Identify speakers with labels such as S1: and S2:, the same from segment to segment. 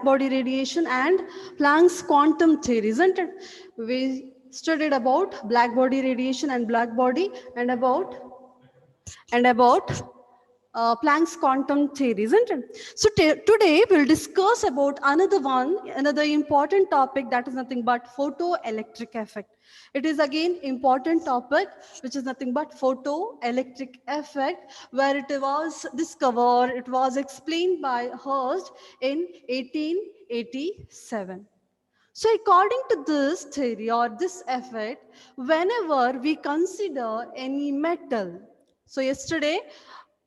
S1: black body radiation and Planck's quantum theory, isn't it? We studied about black body radiation and black body and about Planck's quantum theory, isn't it? So today we'll discuss about another important topic, that is nothing but photoelectric effect. It is again important topic, which is nothing but photoelectric effect, where it was discovered, it was explained by Hirst in 1887. So according to this theory or this effect, whenever we consider any metal, so yesterday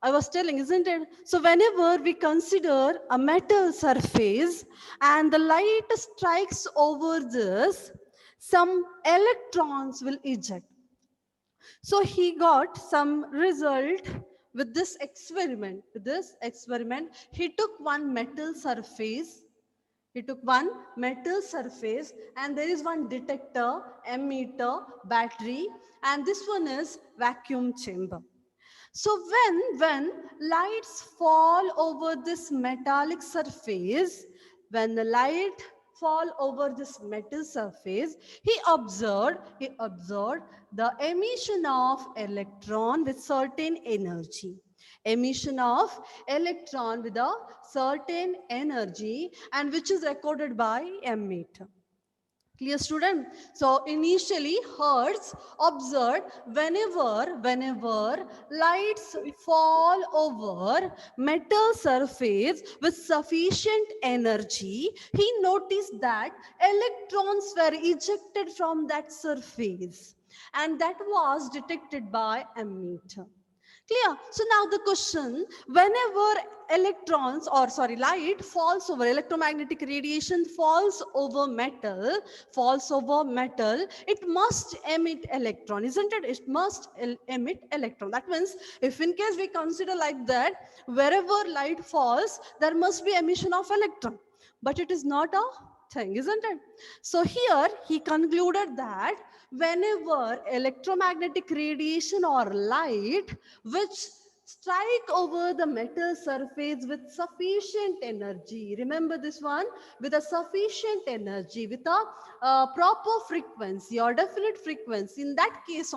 S1: I was telling, isn't it? So whenever we consider a metal surface and the light strikes over this, some electrons will eject. So he got some result with this experiment. He took one metal surface. And there is one detector, ammeter, battery, and this one is vacuum chamber. So when lights fall over this metallic surface, when the light fall over this metal surface, he observed the emission of electron with certain energy. Emission of electron with a certain energy, and which is recorded by ammeter. Clear, student? So initially Hertz observed whenever lights fall over metal surface with sufficient energy, he noticed that electrons were ejected from that surface, and that was detected by ammeter. Clear? So now the question, whenever light falls over, electromagnetic radiation falls over metal, it must emit electron, isn't it? It must emit electron. That means if in case we consider like that, wherever light falls, there must be emission of electron. But it is not a thing, isn't it? So here he concluded that whenever electromagnetic radiation or light which strike over the metal surface with sufficient energy, remember this one, with a sufficient energy, with a proper frequency or definite frequency, in that case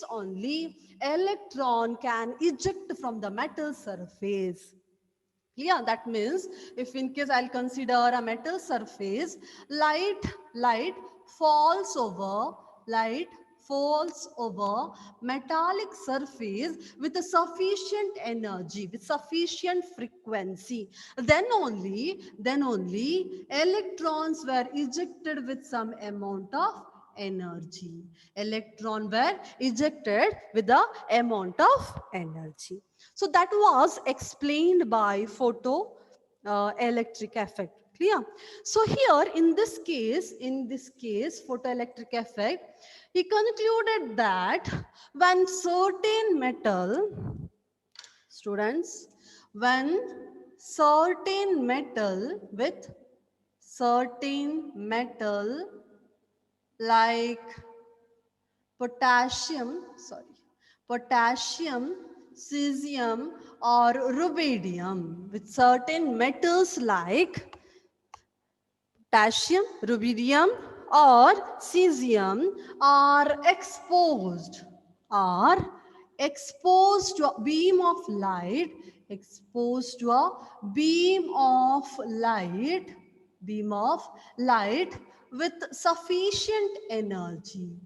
S1: only electron can eject from the metal surface. Yeah, that means if in case I'll consider a metal surface, light falls over metallic surface with a sufficient energy, with sufficient frequency, then only electrons were ejected with some amount of energy. Electron were ejected with the amount of energy. So that was explained by photoelectric effect. Clear? So here in this case, photoelectric effect, he concluded that when certain metal, students, when certain metal like potassium, cesium, or rubidium, with certain metals like potassium, rubidium, or cesium are exposed to a beam of light, with sufficient energy,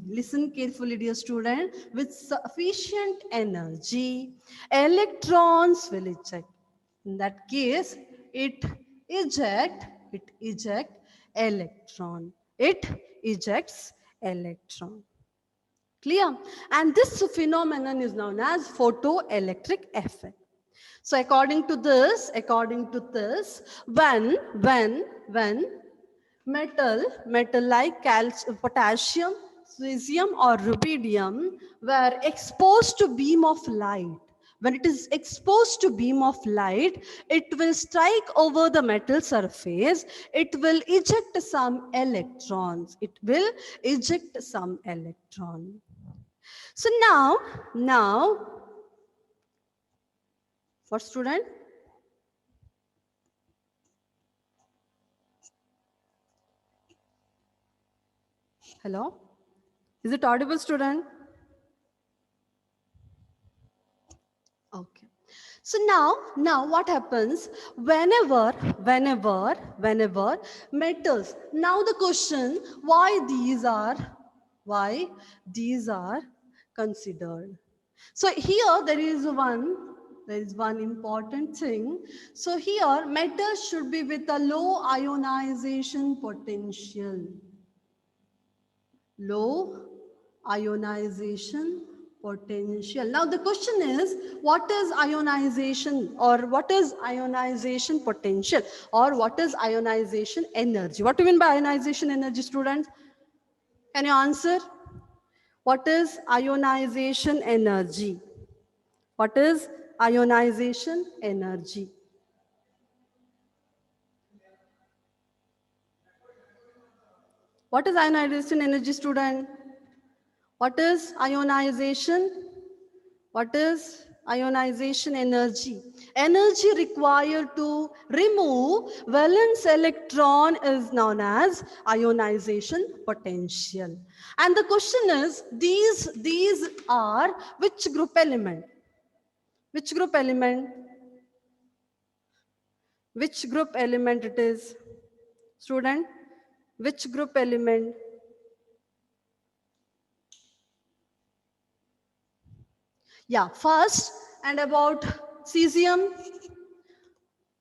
S1: listen carefully dear student, with sufficient energy, electrons will eject. In that case, it ejects electron. Clear? And this phenomenon is known as photoelectric effect. So according to this, when metal like potassium, cesium, or rubidium were exposed to beam of light, when it is exposed to beam of light, it will strike over the metal surface, it will eject some electrons. So now What student? Hello? Is it audible, student? Okay. So now what happens whenever metals. Now the question, why these are considered. So here there is one important thing. So here metals should be with a low ionization potential. Low ionization potential. Now the question is, what is ionization, or what is ionization potential, or what is ionization energy? What do you mean by ionization energy, students? Can you answer? What is ionization energy? What is ionization energy? What is ionization energy, student? What is ionization? What is ionization energy? Energy required to remove valence electron is known as ionization potential. And the question is, these are which group element? Which group element? Which group element it is? Student, which group element? Yeah, first, and about cesium,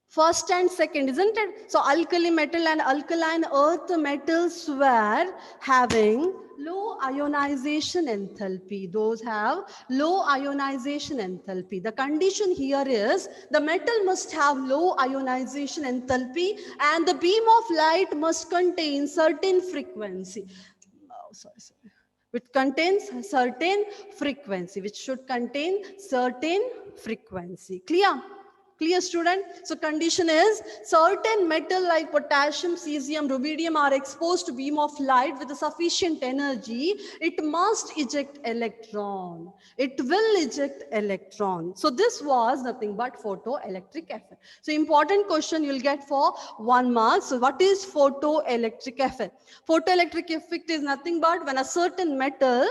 S1: first and second, isn't it? So alkali metal and alkaline earth metals were having low ionization enthalpy. Those have low ionization enthalpy. The condition here is the metal must have low ionization enthalpy and the beam of light must contain certain frequency. Which contains certain frequency, which should contain certain frequency. Clear? Clear, student? So condition is certain metal like potassium, cesium, rubidium are exposed to beam of light with a sufficient energy. It must eject electron. It will eject electron. So this was nothing but photoelectric effect. So important question you'll get for 1 mark. So what is photoelectric effect? Photoelectric effect is nothing but when a certain metal,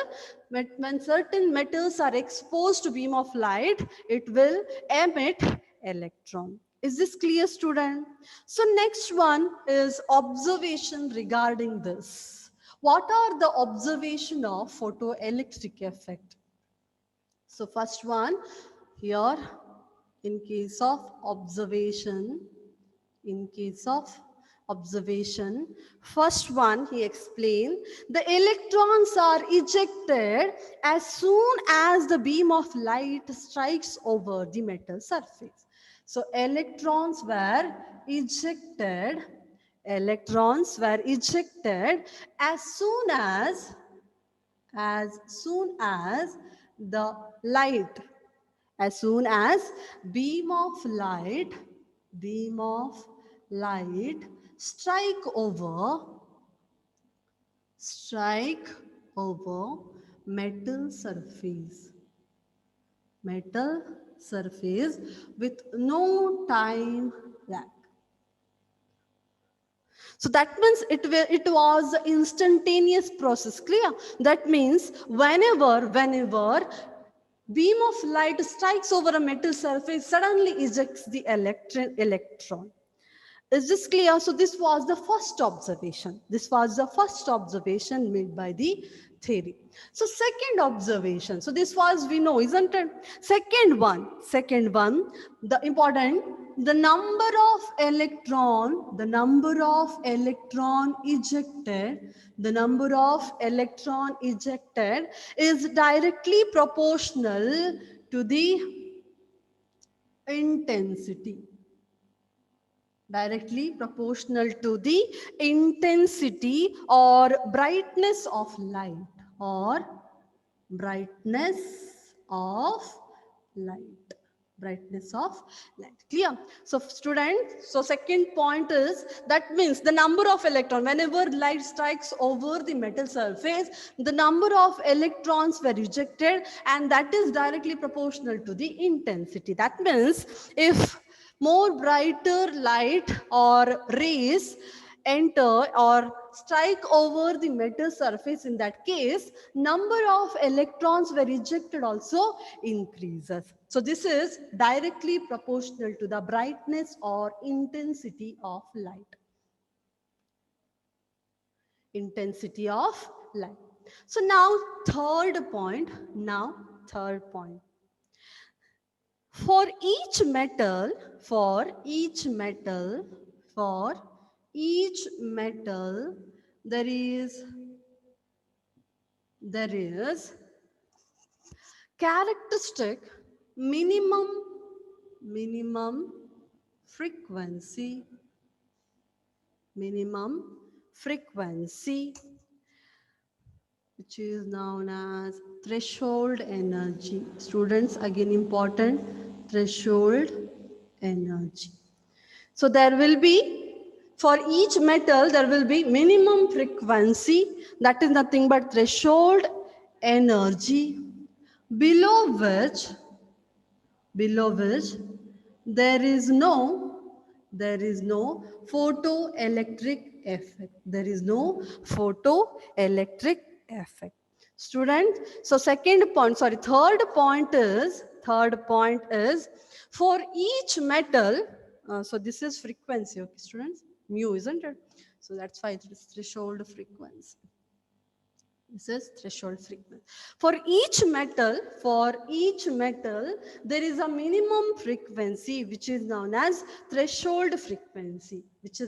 S1: when certain metals are exposed to beam of light, it will emit electron. Is this clear, student? So next one is observation regarding this. What are the observation of photoelectric effect? So first one here, in case of observation, first one he explained, the electrons are ejected as soon as the beam of light strikes over the metal surface. So electrons were ejected as soon as the light, as soon as beam of light strike over metal surface with no time lag. So that means it was instantaneous process. Clear? That means whenever beam of light strikes over a metal surface, suddenly ejects the electron. Is this clear? So this was the first observation. This was the first observation made by the theory. So second observation. So this was, we know, isn't it? Second one, the important, the number of electron ejected is directly proportional to the intensity. Directly proportional to the intensity or brightness of light, Brightness of light. Clear? So students, so second point is, that means the number of electrons, whenever light strikes over the metal surface, the number of electrons were ejected, and that is directly proportional to the intensity. That means if more brighter light or rays enter or strike over the metal surface, in that case number of electrons were ejected also increases. So this is directly proportional to the brightness or intensity of light. Intensity of light. So now third point. For each metal, there is characteristic minimum frequency, which is known as threshold energy. Students, again important, threshold energy. So there will be, for each metal, there will be minimum frequency, that is nothing but threshold energy, below which there is no photoelectric effect. Student, so third point is for each metal, so this is frequency, okay students, mu, isn't it? So that's why it is threshold frequency. This is threshold frequency. For each metal, there is a minimum frequency which is known as threshold frequency. Is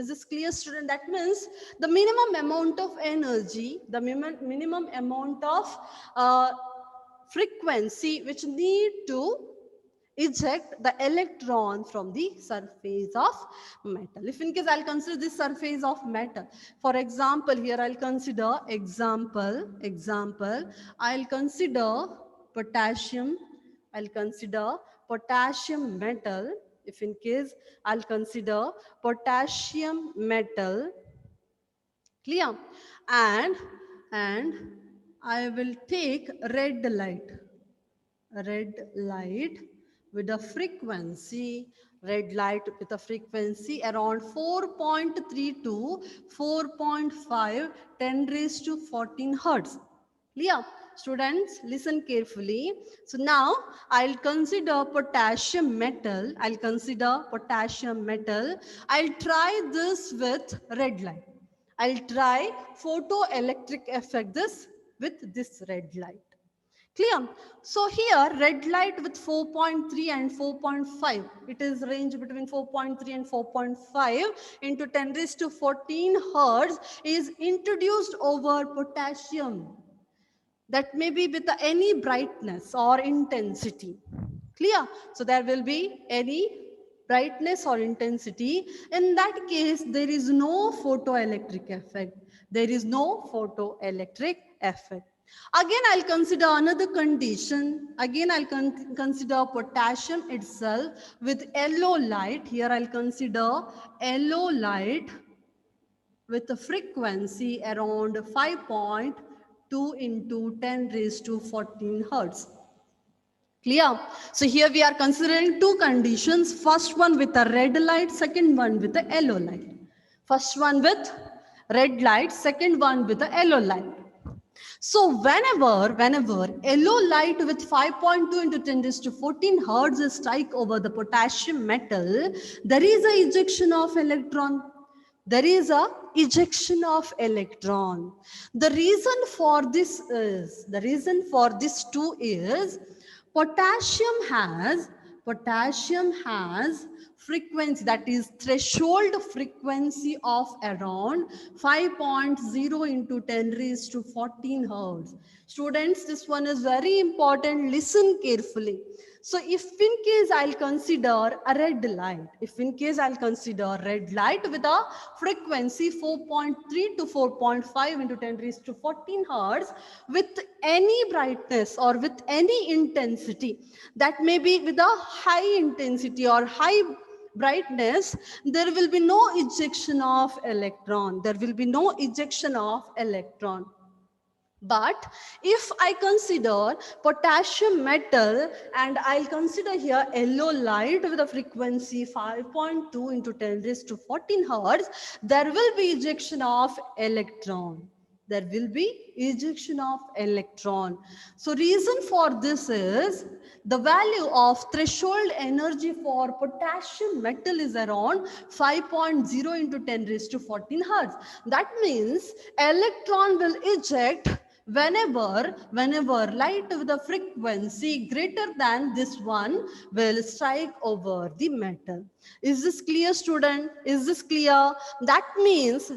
S1: this clear, student? That means the minimum amount of energy, the minimum amount of frequency which need to eject the electron from the surface of metal. If in case I'll consider this surface of metal, for example, here I'll consider I'll consider potassium metal. If in case I'll consider potassium metal, clear, and I will take red light with a frequency around 4.3 to 4.5 10 raised to 14 hertz. Clear? Students, listen carefully. So now I'll consider potassium metal. I'll try this with red light. I'll try photoelectric effect with this red light. Clear? So here red light with 4.3 and 4.5, it is range between 4.3 and 4.5 into 10 raised to 14 hertz is introduced over potassium. That may be with any brightness or intensity. Clear? So there will be any brightness or intensity. In that case, there is no photoelectric effect. Again, I'll consider another condition. Again, I'll consider potassium itself with yellow light. Here I'll consider yellow light with a frequency around 5.2 into 10 raised to 14 hertz. Clear? So here we are considering two conditions. First one with a red light, second one with a yellow light. First one with red light, second one with a yellow light. So whenever yellow light with 5.2 into 10 raised to 14 hertz is strike over the potassium metal, there is a ejection of electron. The reason for this too is potassium has frequency, that is threshold frequency of around 5.0 into 10 raised to 14 hertz. Students, this one is very important. Listen carefully. So if in case I'll consider a red light, if in case I'll consider red light with a frequency 4.3 to 4.5 into 10 raised to 14 hertz with any brightness or with any intensity, that may be with a high intensity or high brightness, there will be no ejection of electron. There will be no ejection of electron. But if I consider potassium metal and I'll consider here yellow light with a frequency 5.2 into 10 raised to 14 hertz, there will be ejection of electron. There will be ejection of electron. So reason for this is the value of threshold energy for potassium metal is around 5.0 into 10 raised to 14 hertz. That means electron will eject whenever light with a frequency greater than this one will strike over the metal. Is this clear, student? Is this clear? That means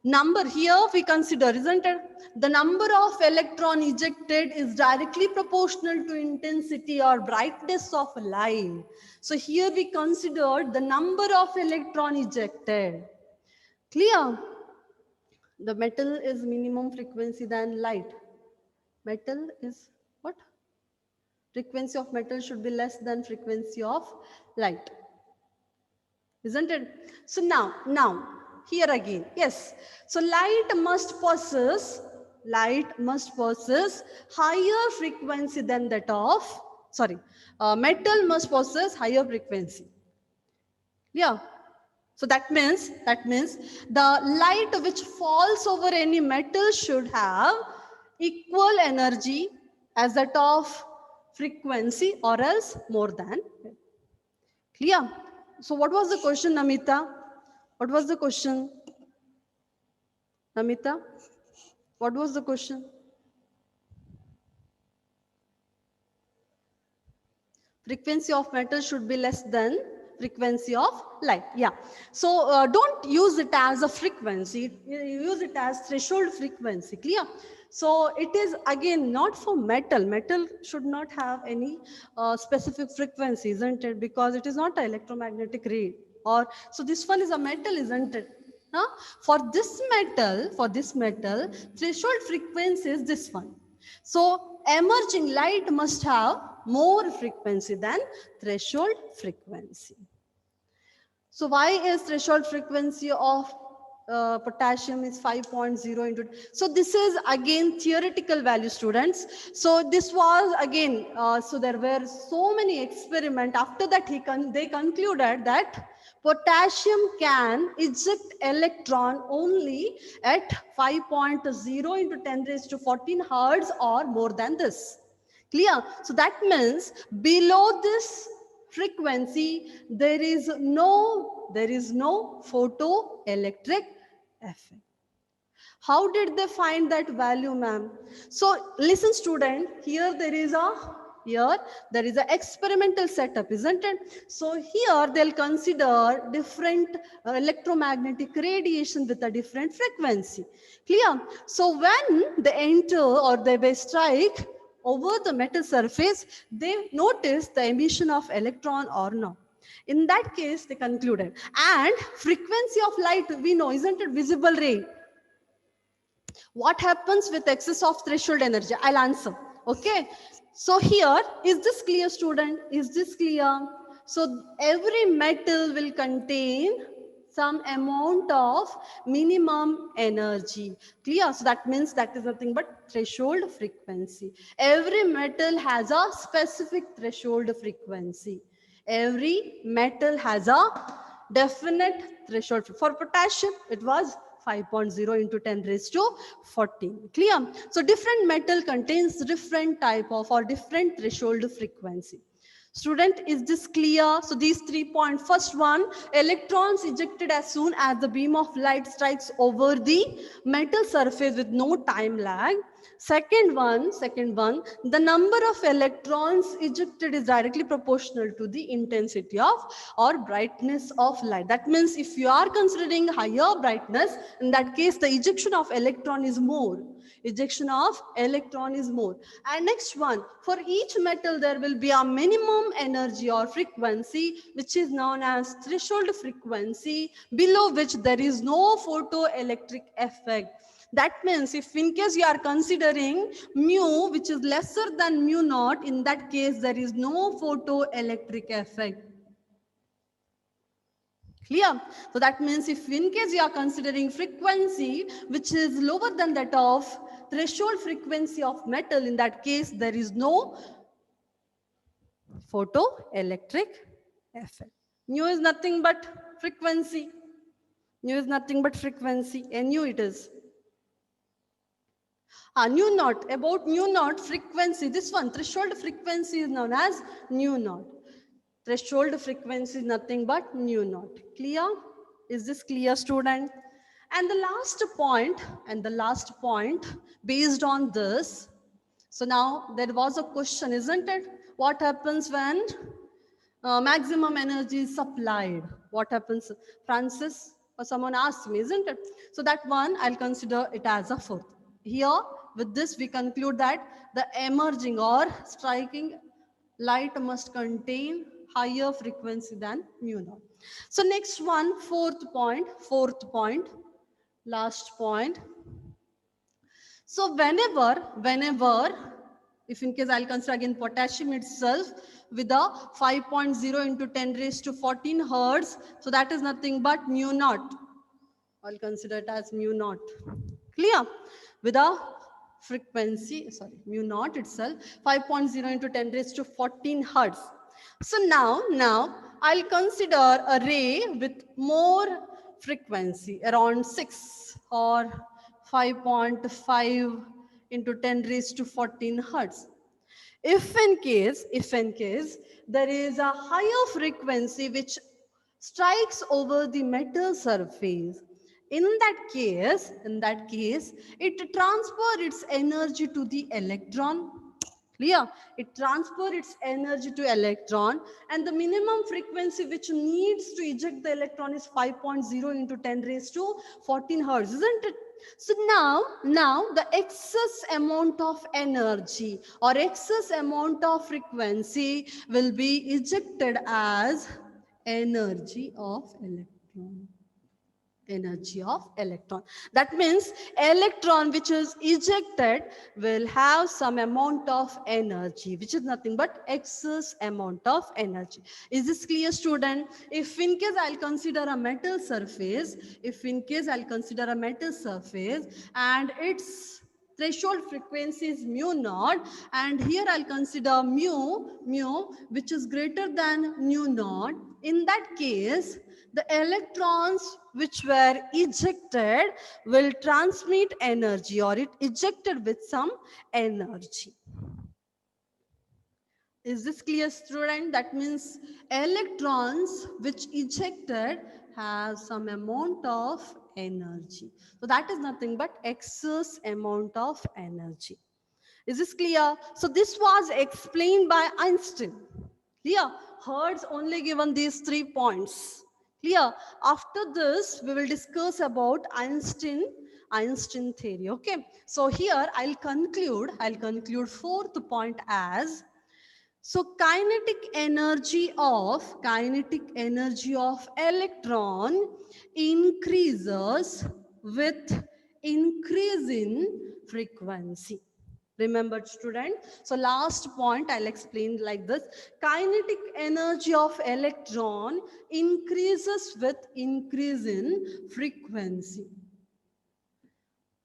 S1: number here we consider, isn't it? The number of electron ejected is directly proportional to intensity or brightness of light. So here we considered the number of electron ejected. Clear? The metal is minimum frequency than light. Metal is what? Frequency of metal should be less than frequency of light. Isn't it? So now, here again, yes. So light must possess higher frequency than that of, metal must possess higher frequency. Yeah. So that means the light which falls over any metal should have equal energy as that of frequency or else more than. Clear? So what was the question, Namita? What was the question? Namita? What was the question? Frequency of metal should be less than frequency of light. Yeah. So don't use it as a frequency. Use it as threshold frequency. Clear? So it is again not for metal. Metal should not have any specific frequency, isn't it? Because it is not an electromagnetic ray. Or so this one is a metal, isn't it? Huh? For this metal, threshold frequency is this one. So emerging light must have more frequency than threshold frequency. So why is threshold frequency of potassium is 5.0 into, so this is again theoretical value, students. So this was again, so there were so many experiments. After that they concluded that potassium can eject electron only at 5.0 into 10 raised to 14 hertz or more than this. Clear? So that means below this frequency there is no photoelectric effect. How did they find that value, ma'am? So listen, student, here there is a experimental setup, isn't it? So here they'll consider different electromagnetic radiation with a different frequency. Clear? So when they enter or they strike over the metal surface, they notice the emission of electron or no. In that case, they concluded. And frequency of light, we know, isn't it visible ray? What happens with excess of threshold energy? I'll answer. Okay. So here, is this clear, student? Is this clear? So every metal will contain some amount of minimum energy. Clear? So that means that is nothing but threshold frequency. Every metal has a specific threshold frequency. Every metal has a definite threshold. For potassium, it was 5.0 into 10 raised to 14. Clear? So different metal contains different type of or different threshold frequency. Student, is this clear? So these 3 points. First one, electrons ejected as soon as the beam of light strikes over the metal surface with no time lag. Second one, the number of electrons ejected is directly proportional to the intensity of or brightness of light. That means if you are considering higher brightness, in that case, the ejection of electron is more. Ejection of electron is more. And next one, for each metal, there will be a minimum energy or frequency, which is known as threshold frequency, below which there is no photoelectric effect. That means if in case you are considering mu, which is lesser than mu naught, in that case, there is no photoelectric effect. Clear? So that means if in case you are considering frequency, which is lower than that of threshold frequency of metal, in that case, there is no photoelectric effect. Nu is nothing but frequency. Nu is nothing but frequency. Nu it is. Nu naught, about nu naught frequency, this one, threshold frequency is known as nu naught. Threshold frequency is nothing but nu naught. Clear? Is this clear, student? And the last point based on this. So now there was a question, isn't it? What happens when maximum energy is supplied? What happens, Francis? Or someone asked me, isn't it? So that one, I'll consider it as a fourth. Here, with this, we conclude that the emerging or striking light must contain higher frequency than mu naught. So next one, fourth point, last point. So whenever, if in case I'll consider again potassium itself with a 5.0 into 10 raised to 14 hertz, so that is nothing but mu naught. I'll consider it as mu naught. Clear? With a frequency, mu naught itself, 5.0 into 10 raised to 14 hertz. So now I'll consider a ray with more frequency, around 6 or 5.5 into 10 raised to 14 hertz. If in case there is a higher frequency which strikes over the metal surface, in that case, it transfers its energy to the electron. Clear? It transfers its energy to electron, and the minimum frequency which needs to eject the electron is 5.0 into 10 raised to 14 hertz, isn't it? So now the excess amount of energy or excess amount of frequency will be ejected as energy of electron. Energy of electron. That means electron which is ejected will have some amount of energy, which is nothing but excess amount of energy. Is this clear, student? If in case I'll consider a metal surface, and its threshold frequency is mu naught, and here I'll consider mu which is greater than mu naught. In that case, the electrons which were ejected will transmit energy, or it ejected with some energy. Is this clear, student? That means electrons which ejected have some amount of energy. So that is nothing but excess amount of energy. Is this clear? So this was explained by Einstein. Clear? Hertz only given these 3 points. Clear? After this, we will discuss about Einstein theory. Okay. So here I'll conclude fourth point as, so kinetic energy of electron increases with increase in frequency. Remember, student? So last point I'll explain like this. Kinetic energy of electron increases with increase in frequency.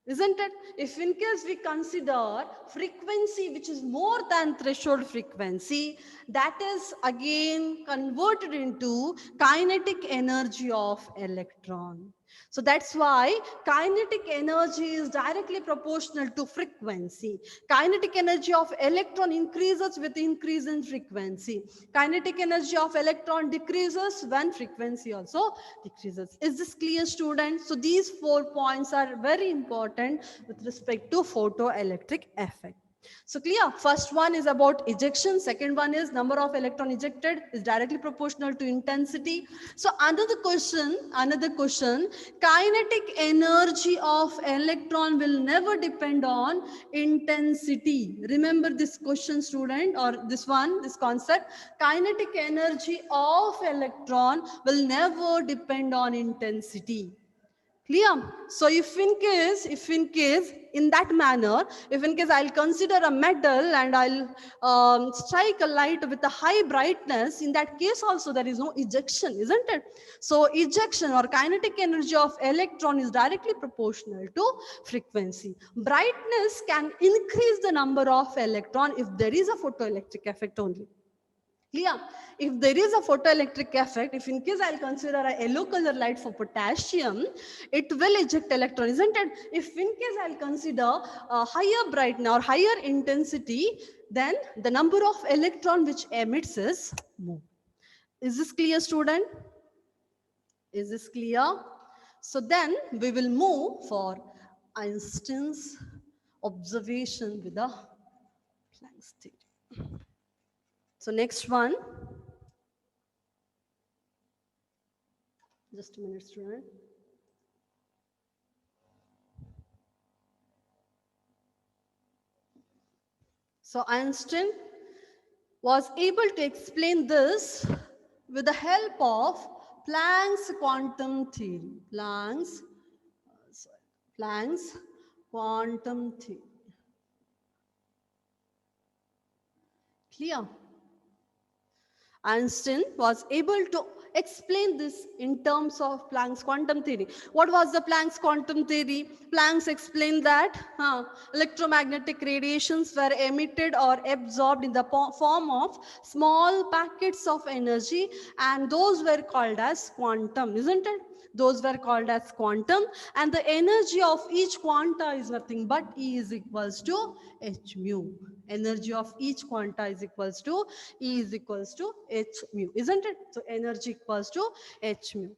S1: Isn't it? If in case we consider frequency which is more than threshold frequency, that is again converted into kinetic energy of electron. So that's why kinetic energy is directly proportional to frequency. Kinetic energy of electron increases with increase in frequency. Kinetic energy of electron decreases when frequency also decreases. Is this clear, students? So these 4 points are very important with respect to photoelectric effect. So clear, first one is about ejection, second one is number of electron ejected is directly proportional to intensity. So another question, kinetic energy of electron will never depend on intensity. Remember this question, student, or this concept. Kinetic energy of electron will never depend on intensity. Clear? So if in case in that manner, if in case I'll consider a metal and I'll strike a light with a high brightness, in that case also there is no ejection, isn't it? So ejection or kinetic energy of electron is directly proportional to frequency. Brightness can increase the number of electron if there is a photoelectric effect only. Clear? If there is a photoelectric effect, if in case I'll consider a yellow color light for potassium, it will eject electron, isn't it? If in case I'll consider a higher brightness or higher intensity, then the number of electron which emits is more. Is this clear, student? Is this clear? So then we will move for Einstein's observation with the Planck's theory. So next one. Just a minute, student. So Einstein was able to explain this with the help of Planck's quantum theory. Planck's quantum theory. Clear? Einstein was able to explain this in terms of Planck's quantum theory. What was the Planck's quantum theory? Planck explained that electromagnetic radiations were emitted or absorbed in the form of small packets of energy, and those were called as quantum, isn't it? Those were called as quantum, and the energy of each quanta is nothing but E is equals to h mu. Energy of each quanta is equals to E is equals to h mu, isn't it? So energy equals to h mu.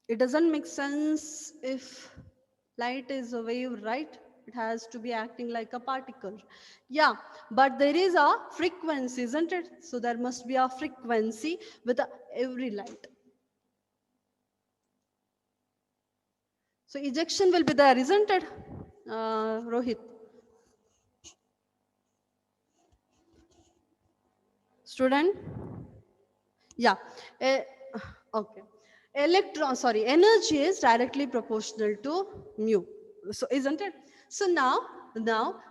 S1: It doesn't make sense if light is a wave, right? It has to be acting like a particle. Yeah, but there is a frequency, isn't it? So there must be a frequency with every light. So ejection will be there, isn't it, Rohit? Student? Yeah. Okay. Energy is directly proportional to mu. So isn't it? So now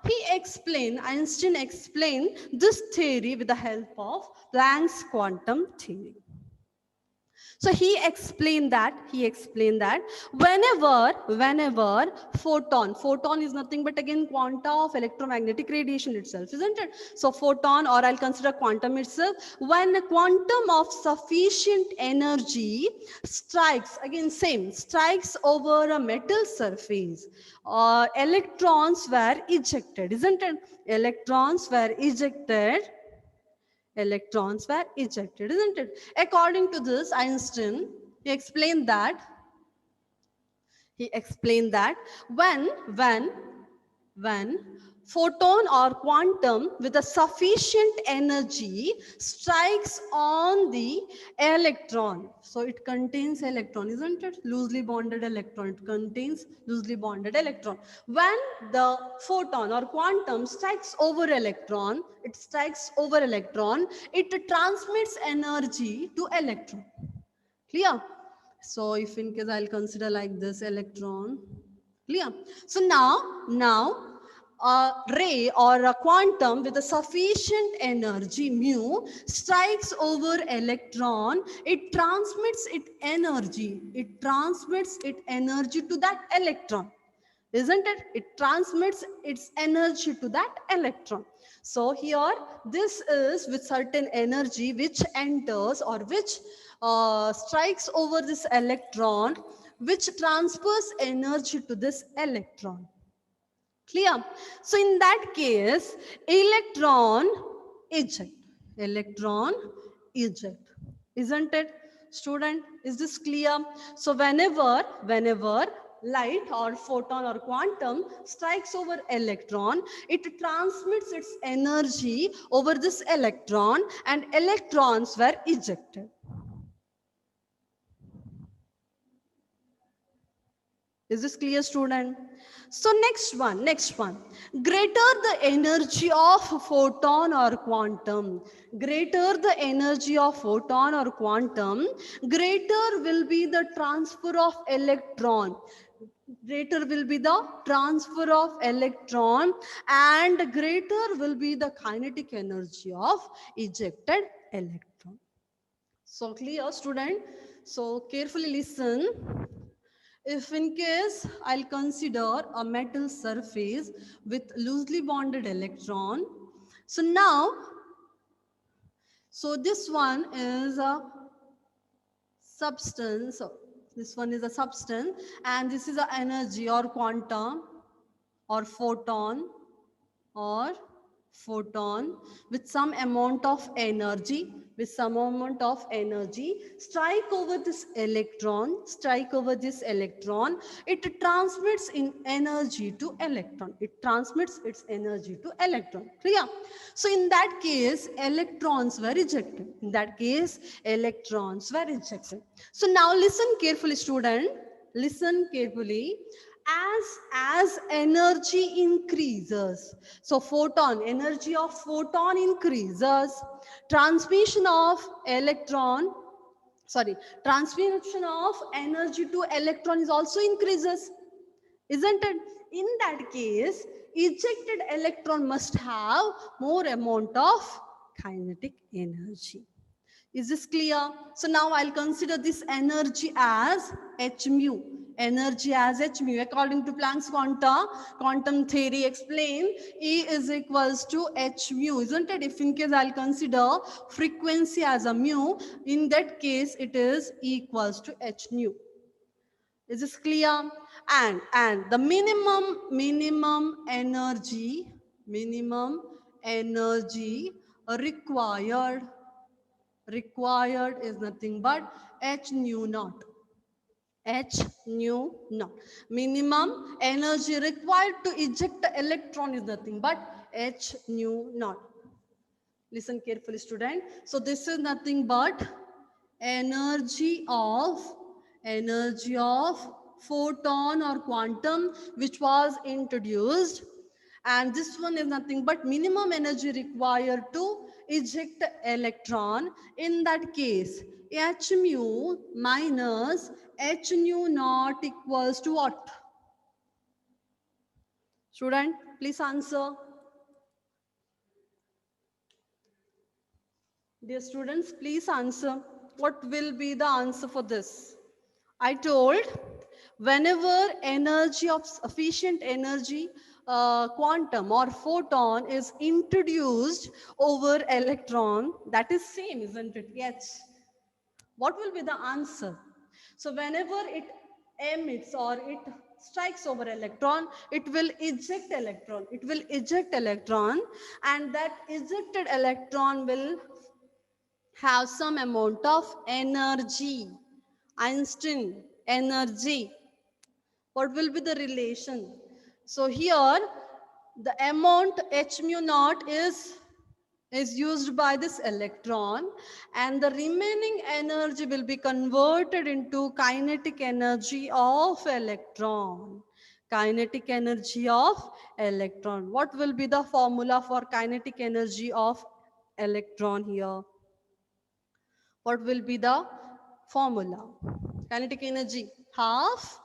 S1: Einstein explained this theory with the help of Planck's quantum theory. So he explained that whenever photon is nothing but again quanta of electromagnetic radiation itself, isn't it? So photon, or I'll consider quantum itself, when a quantum of sufficient energy strikes over a metal surface, electrons were ejected, isn't it? Electrons were ejected, isn't it? According to this, Einstein, he explained that when photon or quantum with a sufficient energy strikes on the electron, so it contains electron, isn't it? Loosely bonded electron. It contains loosely bonded electron. When the photon or quantum strikes over electron, it transmits energy to electron. Clear? So if in case I'll consider like this electron, clear? So now a ray or a quantum with a sufficient energy mu strikes over electron, it transmits its energy to that electron. isn't it? It transmits its energy to that electron. So here, this is with certain energy which enters or which strikes over this electron, which transfers energy to this electron. Clear? So in that case, electron eject. Electron eject. Isn't it? Student, is this clear? So whenever light or photon or quantum strikes over electron, it transmits its energy over this electron and electrons were ejected. Is this clear, student? So next one. Greater the energy of photon or quantum, greater the energy of photon or quantum, greater will be the transfer of electron. Greater will be the transfer of electron and greater will be the kinetic energy of ejected electron. So clear, student? So carefully listen. If in case I'll consider a metal surface with loosely bonded electron. So now, so this one is a substance. So this one is a substance and this is an energy or quantum or or photon with some amount of energy, strike over this electron, it transmits in energy to electron, it transmits its energy to electron. Clear? So in that case electrons were ejected, So now listen carefully, student, listen carefully. As energy increases, so energy of photon increases, transmission of electron transmission of energy to electron is also increases, isn't it? In that case ejected electron must have more amount of kinetic energy. Is this clear? So now I'll consider this energy as h mu. Energy as h mu. According to Planck's quantum theory explained, E is equals to h mu, isn't it? If in case I'll consider frequency as a mu, in that case it is E equals to h nu. Is this clear? And the minimum energy required is nothing but h nu naught. H nu naught. Minimum energy required to eject the electron is nothing but h nu naught. Listen carefully, student. So this is nothing but energy of photon or quantum which was introduced, and this one is nothing but minimum energy required to eject electron. In that case h mu minus h nu naught equals to what? Student, please answer. Dear students, please answer. What will be the answer for this? I told whenever energy of sufficient energy, quantum or photon is introduced over electron, that is same, isn't it? Yes. What will be the answer? So whenever it emits or it strikes over electron, it will eject electron. It will eject electron, and that ejected electron will have some amount of energy. Einstein energy. What will be the relation? So here the amount h mu naught is used by this electron, and the remaining energy will be converted into kinetic energy of electron. Kinetic energy of electron. What will be the formula for kinetic energy of electron here? What will be the formula? Kinetic energy half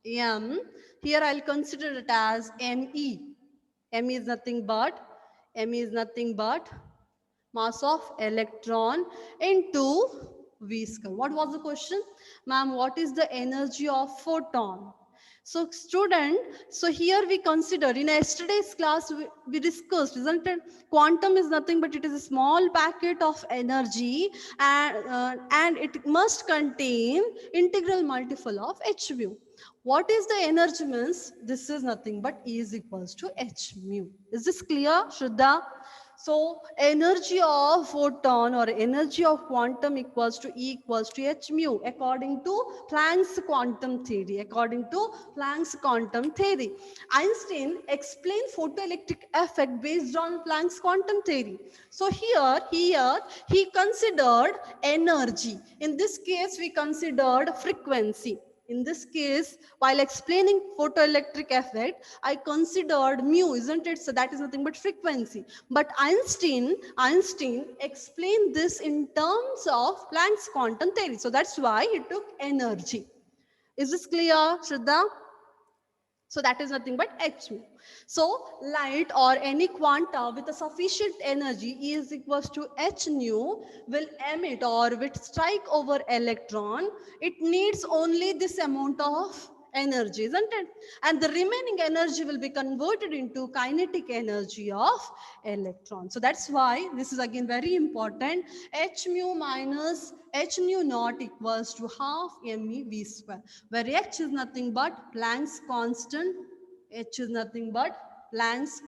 S1: m. Here I'll consider it as me. Me is nothing but mass of electron into v square. What was the question? Ma'am, what is the energy of photon? So student, so here we consider in yesterday's class we discussed, isn't it? Quantum is nothing but it is a small packet of energy, and it must contain integral multiple of h mu. What is the energy means? This is nothing but E is equals to h mu. Is this clear, Shraddha? So energy of photon or energy of quantum equals to E equals to h mu according to Planck's quantum theory. According to Planck's quantum theory, Einstein explained photoelectric effect based on Planck's quantum theory. So here he considered energy. In this case, we considered frequency. In this case, while explaining photoelectric effect, I considered mu, isn't it? So that is nothing but frequency. But Einstein explained this in terms of Planck's quantum theory. So that's why he took energy. Is this clear, Shraddha? So that is nothing but h mu. So light or any quanta with a sufficient energy E is equals to h nu will emit or will strike over electron. It needs only this amount of energy, isn't it? And the remaining energy will be converted into kinetic energy of electron. So that's why this is again very important. H mu minus h nu naught equals to half me v square, where h is nothing but Planck's constant. H is nothing but Planck's